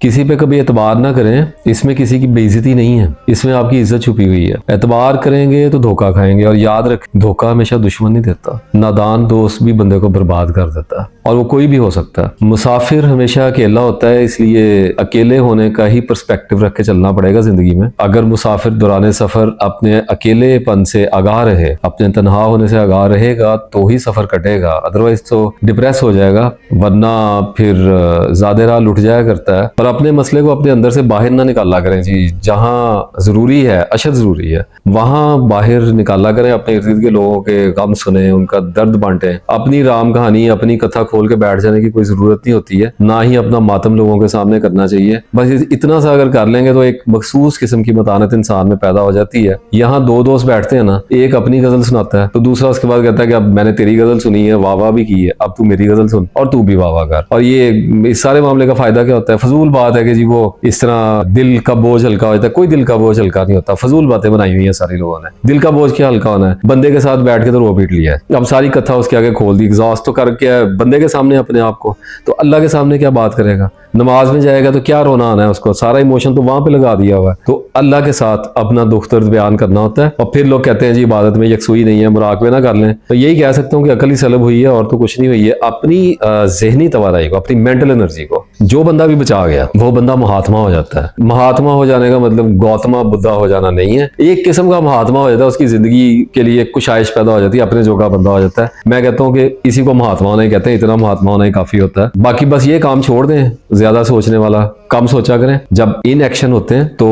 किसी पे कभी एतबार ना करें, इसमें किसी की बेइज्जती नहीं है, इसमें आपकी इज्जत छुपी हुई है। एतबार करेंगे तो धोखा खाएंगे, और याद रखें धोखा हमेशा दुश्मन नहीं देता, नादान दोस्त भी बंदे को बर्बाद कर देता है, और वो कोई भी हो सकता है। मुसाफिर हमेशा अकेला होता है, इसलिए अकेले होने का ही पर्सपेक्टिव रख के चलना पड़ेगा जिंदगी में। अगर मुसाफिर दौरान सफर अपने अकेलेपन से आगाह रहे, अपने तन्हा होने से आगाह रहेगा तो ही सफर कटेगा, अदरवाइज तो डिप्रेस हो जाएगा, वरना फिर ज्यादा राह लुट जाया करता है। और अपने मसले को अपने अंदर से बाहर ना निकाला करें जी, जहां जरूरी है, अशद जरूरी है, वहां बाहर निकाला करें। अपने इर्द गिर्द के लोगों के गम सुने, उनका दर्द बांटे। अपनी राम कहानी, अपनी कथा खोल के बैठ जाने की कोई जरूरत नहीं होती है, ना ही अपना मातम लोगों के सामने करना चाहिए। बस इतना सा अगर कर लेंगे तो एक मखसूस किस्म की मतानत इंसान में पैदा हो जाती है। यहाँ दो दोस्त बैठते हैं ना, एक अपनी गजल सुनाता है तो दूसरा उसके बाद कहता है कि अब मैंने तेरी गजल सुनी है, वाह वाह भी की है, अब तू मेरी गजल सुन और तू भी वाह वाह कर। और ये इस सारे मामले का फायदा क्या होता है? फजूल बात है कि जी वो इस तरह दिल का बोझ हल्का हो जाता है। कोई दिल का बोझ हल्का नहीं होता, फजूल बातें बनाई हुई है सारे लोगों ने। दिल का बोझ क्या हल्का होना है? बंदे के साथ बैठ के तो रो पीट लिया है, अब सारी कथा उसके आगे खोल दी, एग्जॉस्ट तो करके बंदे के सामने अपने आप को, तो अल्लाह के सामने क्या बात करेगा? नमाज में जाएगा तो क्या रोना आना है उसको, सारा इमोशन तो वहां पे लगा दिया हुआ है। तो अल्लाह के साथ अपना दुख दर्द बयान करना होता है। और फिर लोग कहते हैं जी इबादत में यकसुई नहीं है, मुराकबे ना कर लें, तो यही कह सकता हूँ कि अकल ही सलब हुई है और तो कुछ नहीं हुई है। अपनी ज़हनी तवानाई को, अपनी मेंटल एनर्जी को, जो बंदा भी बचा गया वो बंदा महात्मा हो जाता है। महात्मा हो जाने का मतलब गौतमा बुद्धा हो जाना नहीं है, एक किस्म का महात्मा हो जाता है, उसकी जिंदगी के लिए कुशाइश पैदा हो जाती है, अपने जोगा बंदा हो जाता है। मैं कहता हूँ कि इसी को महात्मा होना ही कहते हैं, इतना महात्मा होना ही काफी होता है। बाकी बस ये काम छोड़ दें, ज्यादा सोचने वाला कम सोचा करें। जब इन एक्शन होते हैं तो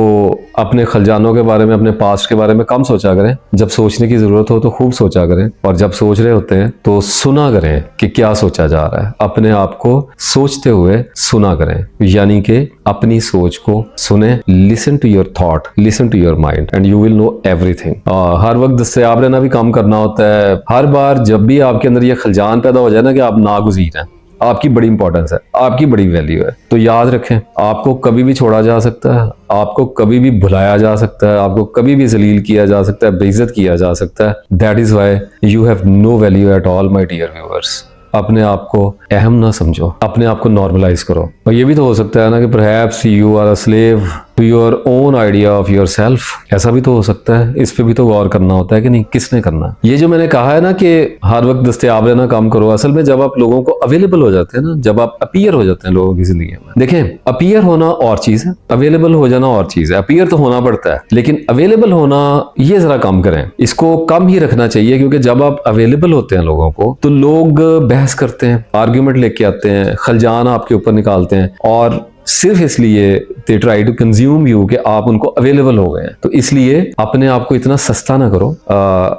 अपने खलजानों के बारे में, अपने पास्ट के बारे में कम सोचा करें। जब सोचने की जरूरत हो तो खूब सोचा करें, और जब सोच रहे होते हैं तो सुना करें कि क्या सोचा जा रहा है। अपने आप को सोचते हुए सुना करें, यानी कि अपनी सोच को सुने। Listen to your thought, listen to your mind and you will know everything. हर वक्त दस्तयाब रहना भी काम करना होता है। हर बार जब भी आपके अंदर ये खलजान पैदा हो जाए ना कि आप नागुज़ीर हैं, आपकी बड़ी इंपॉर्टेंस है, आपकी बड़ी वैल्यू है, तो याद रखें आपको कभी भी छोड़ा जा सकता है, आपको कभी भी भुलाया जा सकता है, आपको कभी भी जलील किया जा सकता है, बेइज्जत किया जा सकता है। That is why you have no value at all my dear viewers. अपने आप को अहम ना समझो, अपने आप को नॉर्मलाइज करो। और ये भी तो हो सकता है ना कि perhaps you are a slave to your own idea of your self, ऐसा भी तो हो सकता है। इस पे भी तो गौर करना होता है कि नहीं, किसने करना है। ये जो मैंने कहा है ना कि हर वक्त दस्तयाब रहना काम करो, असल में जब आप लोगों को अवेलेबल हो जाते हैं ना, जब आप अपीयर हो जाते हैं लोगों की जिंदगी में। देखें, अपीयर होना और चीज है, अवेलेबल हो जाना और चीज है। अपीयर तो होना पड़ता है, लेकिन अवेलेबल होना ये जरा कम करें, इसको कम ही रखना चाहिए। क्योंकि जब आप अवेलेबल होते हैं लोगों को तो लोग बहस करते हैं, आर्ग्यूमेंट लेके आते हैं, खलजान आपके ऊपर निकालते हैं, और सिर्फ इसलिए they try to consume you कि आप उनको अवेलेबल हो गए हैं। तो इसलिए अपने आप को इतना सस्ता ना करो,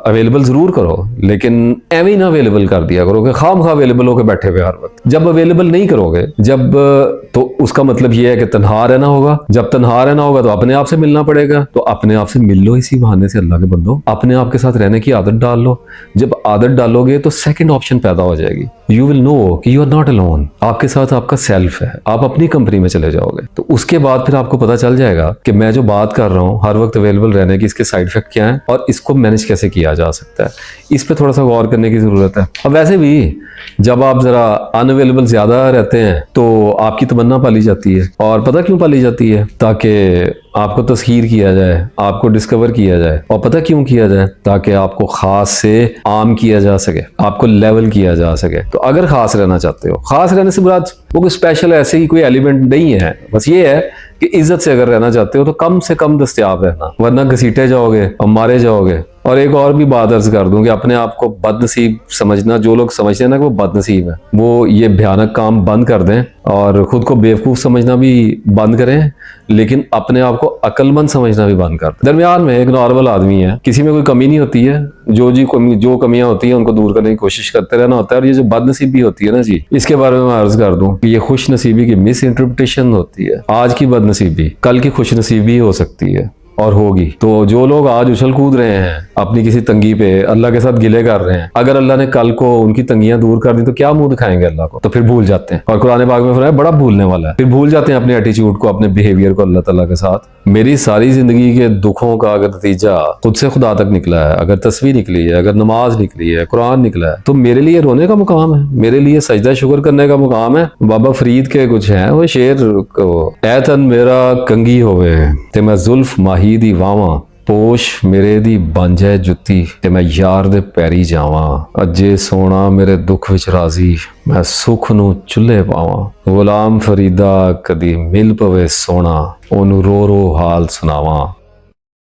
अवेलेबल जरूर करो, लेकिन एवं ही ना अवेलेबल कर दिया करो कि खाम खा अवेलेबल होकर बैठे हुए हर वक्त। जब अवेलेबल नहीं करोगे, जब तो उसका मतलब ये है कि तन्हा रहना होगा। जब तन्हा रहना होगा तो अपने आप से मिलना पड़ेगा, तो अपने आप से मिल लो इसी बहाने से। अल्लाह के बंदो, अपने आप के साथ रहने की आदत डाल लो। जब आदत डालोगे तो सेकंड ऑप्शन पैदा हो जाएगी, यू विल नो कि यू आर नॉट अलोन। आपके साथ आपका सेल्फ है, आप अपनी कंपनी में चले जाओगे। तो उसके बाद फिर आपको पता चल जाएगा कि मैं जो बात कर रहा हूँ हर वक्त अवेलेबल रहने की, इसके साइड इफेक्ट क्या है और इसको मैनेज कैसे किया जा सकता है। इस पे थोड़ा सा गौर करने की जरूरत है। अब वैसे भी जब आप जरा अनअवेलेबल ज्यादा रहते हैं तो आपकी तमन्ना पाली जाती है। और पता क्यों पाली जाती है? ताकि आपको तस्खीर किया जाए, आपको डिस्कवर किया जाए। और पता क्यों किया जाए? ताकि आपको खास से आम किया जा सके, आपको लेवल किया जा सके। तो अगर खास रहना चाहते हो, खास रहने से मुराद वो कोई स्पेशल ऐसे ही कोई एलिमेंट नहीं है, बस ये है कि इज्जत से अगर रहना चाहते हो तो कम से कम दस्तयाब रहना, वरना घसीटे जाओगे और मारे जाओगे। और एक और भी बात अर्ज कर दूं कि अपने आप को बदनसीब समझना, जो लोग समझते हैं ना कि वो बदनसीब है, वो ये भयानक काम बंद कर दें और खुद को बेवकूफ समझना भी बंद करें, लेकिन अपने आप को अक्लमंद समझना भी बंद कर दें। दरमियान में एक नॉर्मल आदमी है, किसी में कोई कमी नहीं होती है, जो कमियां होती हैं उनको दूर करने की कोशिश करते रहना होता है। और ये जो बदनसीबी होती है ना जी, इसके बारे में मैं अर्ज कर दूं कि ये खुश नसीबी की मिस इंटरप्रिटेशन होती है। आज की बदनसीबी कल की खुश नसीबी हो सकती है। और होगी। तो जो लोग आज उछल कूद रहे हैं अपनी किसी तंगी पे, अल्लाह के साथ गिले कर रहे हैं, अगर अल्लाह ने कल को उनकी तंगियां दूर कर दी तो क्या मुंह दिखाएंगे अल्लाह को? तो फिर भूल जाते हैं। और कुरान पाक में फरमाया बड़ा भूलने वाला है, फिर भूल जाते हैं अपने एटीट्यूड को, अपने बिहेवियर को अल्लाह ताला के साथ। मेरी सारी जिंदगी के दुखों का अगर नतीजा खुद से खुदा तक निकला है, अगर तस्वीर निकली है, अगर नमाज निकली है, कुरान निकला है, तो मेरे लिए रोने का मुकाम है, मेरे लिए सजदा शुक्र करने का मुकाम है। बाबा फरीद के कुछ हैं वो शेर को, ऐ तन मेरा कंगी होवे ते मैं जुल्फ माही दी वावां, पोश मेरे दी बंज है जुत्ती ते मैं यार दे पैरी जावां, अजे सोना मेरे दुख विच राजी मैं सुख नू चुल्हे पावां, गुलाम फरीदा कदी मिल पवे सोना ओनू रो रो हाल सुनावां।